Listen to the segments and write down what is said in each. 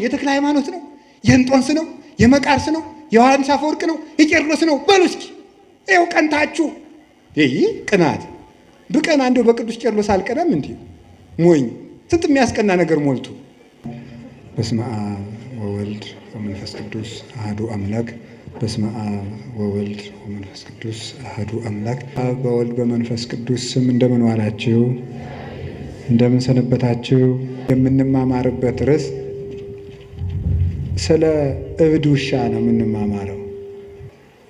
የተክለ ሃይማኖት ነው? የእንጦንስ ነው? የመቃርስ ነው? የዮሐንስ አፈወርቅ ነው? የቄርሎስ ነው? በሉ እስኪ ይኸው ቀንታችሁ። ይህ ቅናት ብቀና እንደው በቅዱስ ቄርሎስ አልቀናም እንዴ? ሞኝ ስንት የሚያስቀና ነገር ሞልቶ። በስመ አብ ወወልድ ወመንፈስ ቅዱስ አሐዱ አምላክ። በስመ አብ ወወልድ ወመንፈስ ቅዱስ አሐዱ አምላክ። አብ በወልድ በመንፈስ ቅዱስ ስም እንደምን ዋላችሁ? እንደምን ሰነበታችሁ? የምንማማርበት ርዕስ ስለ እብድ ውሻ ነው የምንማማረው።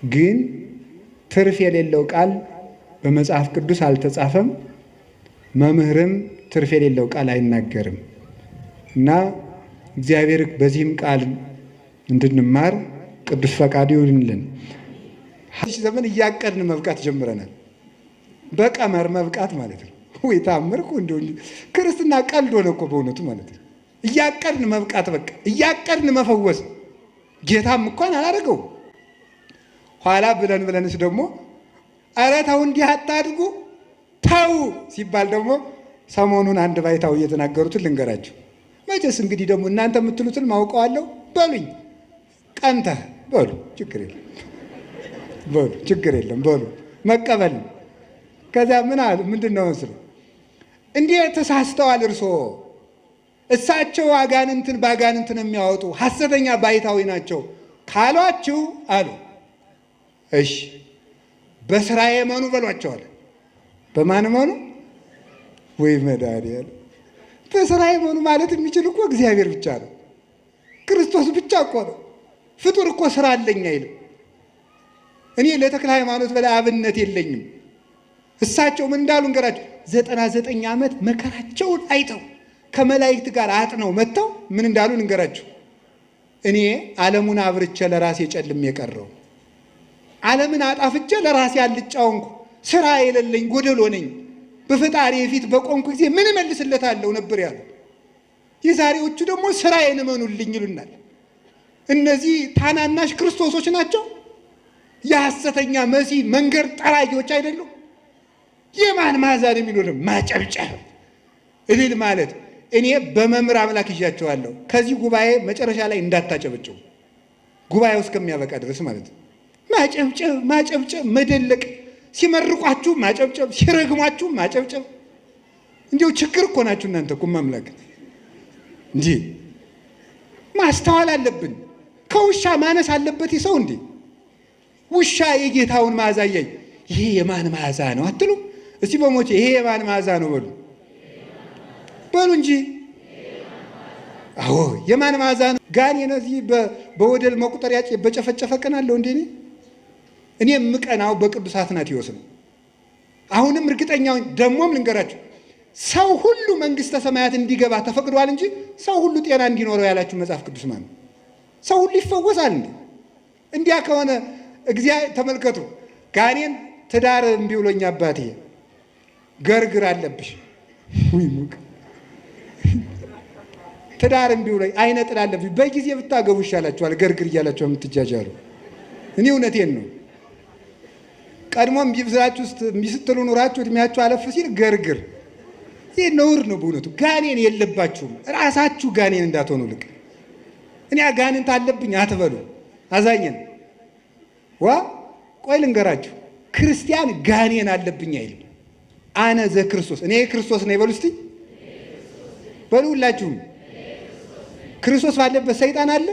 ግን ትርፍ የሌለው ቃል በመጽሐፍ ቅዱስ አልተጻፈም። መምህርም ትርፍ የሌለው ቃል አይናገርም እና እግዚአብሔር በዚህም ቃል እንድንማር ቅዱስ ፈቃዱ ይሁንልን። ዘመን እያቀድን መብቃት ጀምረናል። በቀመር መብቃት ማለት ነው። ወይ ታምርኩ እንደው ክርስትና ቀልድ ሆነ እኮ በእውነቱ ማለት ነው። እያቀድን መብቃት በቃ እያቀድን መፈወስ ጌታም እንኳን አላደረገው። ኋላ ብለንስ ደግሞ ኧረ ተው እንዲህ አታድርጉ ተው ሲባል ደግሞ ሰሞኑን አንድ ባይታው እየተናገሩትን ልንገራችሁ። መቼስ እንግዲህ ደግሞ እናንተ የምትሉትን ማውቀዋለሁ በሉኝ። ቀንተህ በሉ ችግር የለም በሉ ችግር የለም በሉ መቀበል። ከዚያ ምን አሉ? ምንድን ነው መስሎ እንዲህ ተሳስተዋል እርስዎ። እሳቸው አጋንንትን በአጋንንትን የሚያወጡ ሐሰተኛ ባይታዊ ናቸው ካሏችሁ አሉ። እሺ በስራዬ መኑ በሏቸዋል። በማን መኑ? ወይ መድኃኒዓለም በስራዬ መኑ ማለት የሚችል እኮ እግዚአብሔር ብቻ ነው። ክርስቶስ ብቻ እኮ ነው። ፍጡር እኮ ስራ አለኝ አይልም። እኔ ለተክለ ሃይማኖት በላይ አብነት የለኝም። እሳቸው ምን እንዳሉ እንገራቸው። 99 ዓመት መከራቸውን አይተው ከመላእክት ጋር አጥነው መጥተው ምን እንዳሉ እንገራቸው። እኔ ዓለሙን አብርቼ ለራሴ ጨልም የቀረው ዓለምን አጣፍቼ ለራሴ አልጫውንኩ ስራ የሌለኝ ጎደሎ ነኝ። በፈጣሪ ፊት በቆምኩ ጊዜ ምን እመልስለታለሁ ነበር ያሉ። የዛሬዎቹ ደግሞ ስራዬን እመኑልኝ ይሉናል። እነዚህ ታናናሽ ክርስቶሶች ናቸው። የሐሰተኛ መሲህ መንገድ ጠራጊዎች አይደሉም። የማን ማዛን የሚኖር ማጨብጨብ እልል ማለት። እኔ በመምህር አምላክ ይዣቸዋለሁ። ከዚህ ጉባኤ መጨረሻ ላይ እንዳታጨበጭቡ፣ ጉባኤው እስከሚያበቃ ድረስ ማለት ነው። ማጨብጨብ ማጨብጨብ መደለቅ፣ ሲመርቋችሁ ማጨብጨብ፣ ሲረግሟችሁ ማጨብጨብ። እንዲሁ ችግር እኮ ናችሁ እናንተ እኮ ማምላክ። እንጂ ማስተዋል አለብን። ከውሻ ማነስ አለበት ሰው እንዴ? ውሻ የጌታውን መዓዛ እያየ ይሄ የማን መዓዛ ነው አትሉ? እስቲ በሞቼ ይሄ የማን መዓዛ ነው በሉ በሉ እንጂ። አዎ የማን መዓዛ ነው? ጋኔን እዚህ በወደል መቁጠሪያ በጨፈጨፈ ቀን አለው እንዴ? እኔ የምቀናው በቅዱስ አትናቴዎስ ነው። አሁንም እርግጠኛው ደግሞም ልንገራችሁ፣ ሰው ሁሉ መንግስተ ሰማያት እንዲገባ ተፈቅዷል እንጂ ሰው ሁሉ ጤና እንዲኖረው ያላችሁ መጽሐፍ ቅዱስ ማለት ነው። ሰው ሁሉ ይፈወሳል እንዴ? እንዲያ ከሆነ እግዚአብሔር ተመልከቱ። ጋኔን ትዳር እምቢ ብሎኝ አባቴ ገርግር አለብሽ ወይ ሙቅ ትዳር እምቢ ብሎኝ አይነ ጥላ አለብሽ በጊዜ ብታገቡ ይሻላችኋል ገርግር እያላችሁ የምትጃጃሉ። እኔ እውነቴን ነው። ቀድሞም ቢብዛችሁ ውስጥ ቢስትሉ ኑራችሁ እድሜያችሁ አለፍ ሲል ገርግር ይሄ ነውር ነው በእውነቱ። ጋኔን የለባችሁም። ራሳችሁ ጋኔን እንዳትሆኑ ልቅ እኔ ጋኔን ታለብኝ አትበሉ። አዛኘን ቆይ ልንገራችሁ፣ ክርስቲያን ጋኔን አለብኝ አይልም። አነ ዘክርስቶስ እኔ ክርስቶስ ነኝ በሉ እስቲ በሉ ሁላችሁም። ክርስቶስ ባለበት ሰይጣን አለ?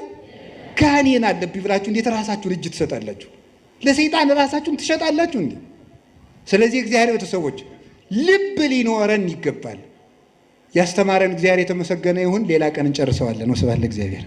ጋኔን አለብኝ ብላችሁ እንዴት ራሳችሁን እጅ ትሰጣላችሁ? ለሰይጣን ራሳችሁን ትሸጣላችሁ እንዴ? ስለዚህ እግዚአብሔር ቤተሰቦች ልብ ሊኖረን ይገባል። ያስተማረን እግዚአብሔር የተመሰገነ ይሁን። ሌላ ቀን እንጨርሰዋለን። ወስብሐት ለእግዚአብሔር።